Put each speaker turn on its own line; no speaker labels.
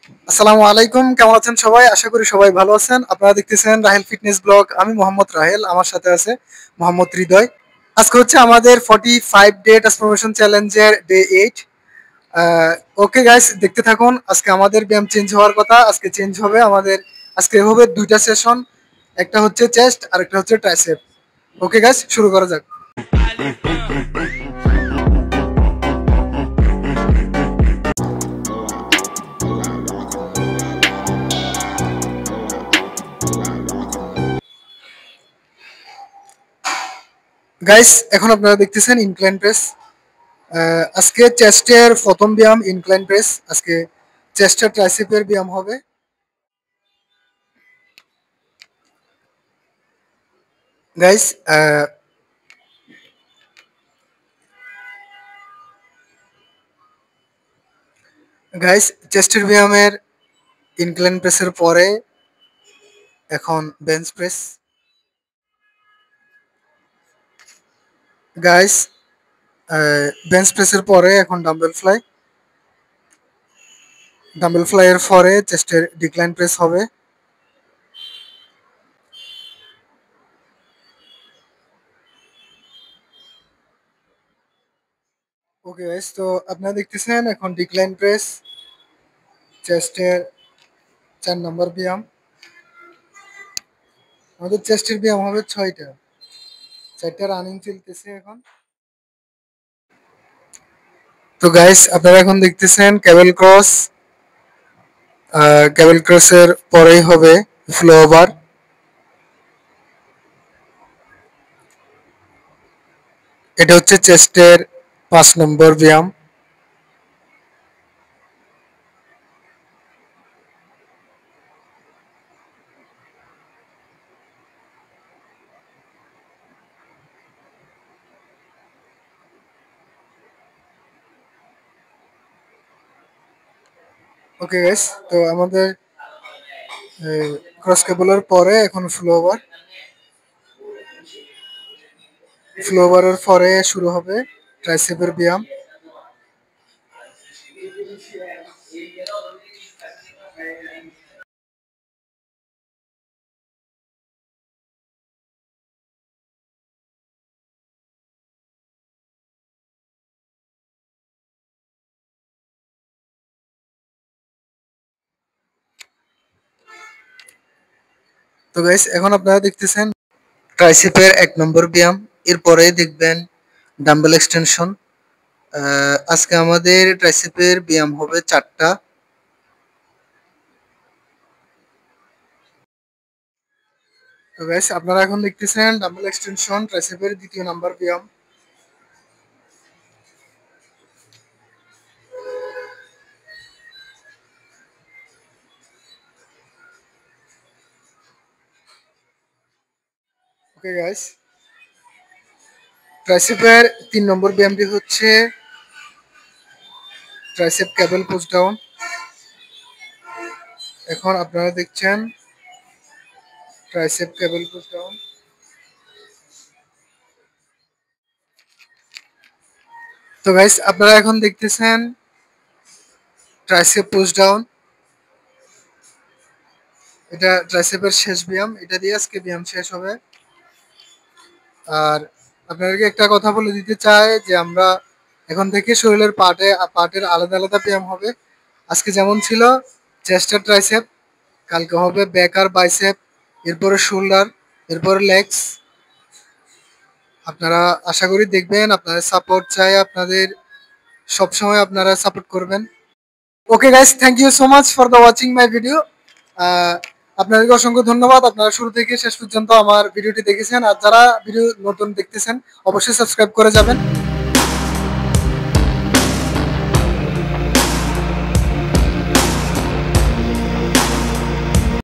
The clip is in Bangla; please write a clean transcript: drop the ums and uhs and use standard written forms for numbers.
আসসালামু আলাইকুম, কেমন আছেন সবাই? আশা করি সবাই ভালো আছেন। আপনারা দেখতেছেন রাহেল ফিটনেস ব্লগ। আমি মোহাম্মদ রাহেল, আমার সাথে আছে মোহাম্মদ হৃদয়। আজকে হচ্ছে আমাদের 45 ডে ট্রান্সফরমেশন চ্যালেঞ্জের ডে 8। ওকে গাইস, দেখতে থাকুন। আজকে আমাদের ব্যায়াম চেঞ্জ হওয়ার কথা, আজকে চেঞ্জ হবে আমাদের। আজকে হবে দুইটা সেশন, একটা হচ্ছে চেস্ট আর একটা হচ্ছে ট্রাইসেপ। ওকে গাইস, শুরু করা যাক। গাইস, এখন আপনারা দেখতেছেন ইনক্লাইন প্রেস। আজকে চেস্টের প্রথম ব্যায়াম ইনক্লাইন প্রেস। আজকে চেস্টের ট্রাইসেপের ব্যায়াম হবে। গাইস, চেস্টের ব্যায়ামের ইনক্লাইন প্রেসের পরে এখন বেঞ্চ প্রেস। গাইস, বেঞ্চ প্রেসের পরে এখন ডাম্বেল ফ্লাই। ডাম্বেল ফ্লাই এর পরে চেস্টের ডিক্লাইন প্রেস হবে। ওকে গাইস, তো আপনারা দেখতেছেন এখন ডিক্লাইন প্রেস, চেস্টের 4 নম্বর ব্যায়াম। আমাদের চেস্টের ব্যায়াম হবে 6টা। 4টা রানিং চলতেছে এখন। তো গাইস, আপনারা এখন দেখতেছেন ক্যাবেল ক্রস। ক্যাবেল ক্রসের পরেই হবে ফ্লো ওভার। এটা হচ্ছে চেস্টের 5 নম্বর ব্যায়াম। ওকে গাইস, তো আমাদের ক্রস কেবলের পরে এখন ফ্লো ওভার। ফ্লো ওভারের পরে শুরু হবে ট্রাইসেপের ব্যায়াম। তো গাইস, এখন আপনারা দেখতেছেন ট্রাইসেপের 1 নম্বর ব্যায়াম। এরপরে দেখবেন ডাম্বেল এক্সটেনশন। আজকে আমাদের ট্রাইসেপের ব্যায়াম হবে 4টা। তো গাইস, আপনারা এখন দেখতেছেন ডাম্বেল এক্সটেনশন, ট্রাইসেপের 2য় নম্বর ব্যায়াম। ওকে গাইস, ট্রাইসেপের 3 নম্বর ব্যায়ামটি হচ্ছে ট্রাইসেপ কেবল পুশ ডাউন। এখন আপনারা দেখছেন ট্রাইসেপ কেবল পুশ ডাউন। তো গাইস, আপনারা এখন দেখতেছেন ট্রাইসেপ পুশ ডাউন। এটা ট্রাইসেপের শেষ ব্যায়াম, এটা দিয়ে আজকে ব্যায়াম শেষ হবে। আর আপনাদেরকে একটা কথা বলে দিতে চাই যে আমরা এখন থেকে শরীরের পার্টের আলাদা আলাদা ব্যায়াম হবে। আজকে যেমন ছিল চেস্ট আর ট্রাইসেপ, কালকে হবে ব্যাক আর বাইসেপ, এরপরে শোল্ডার, এরপরে লেগস। আপনারা আশা করি দেখবেন, আপনাদের সাপোর্ট চাই, আপনাদের সবসময় আপনারা সাপোর্ট করবেন। Okay guys, thank you so much for the watching my video. আপনাদেরকে অসংখ্য ধন্যবাদ, আপনারা শুরু থেকে শেষ পর্যন্ত আমার ভিডিওটি দেখেছেন। আর যারা ভিডিও নতুন দেখতেছেন অবশ্যই সাবস্ক্রাইব করে যাবেন।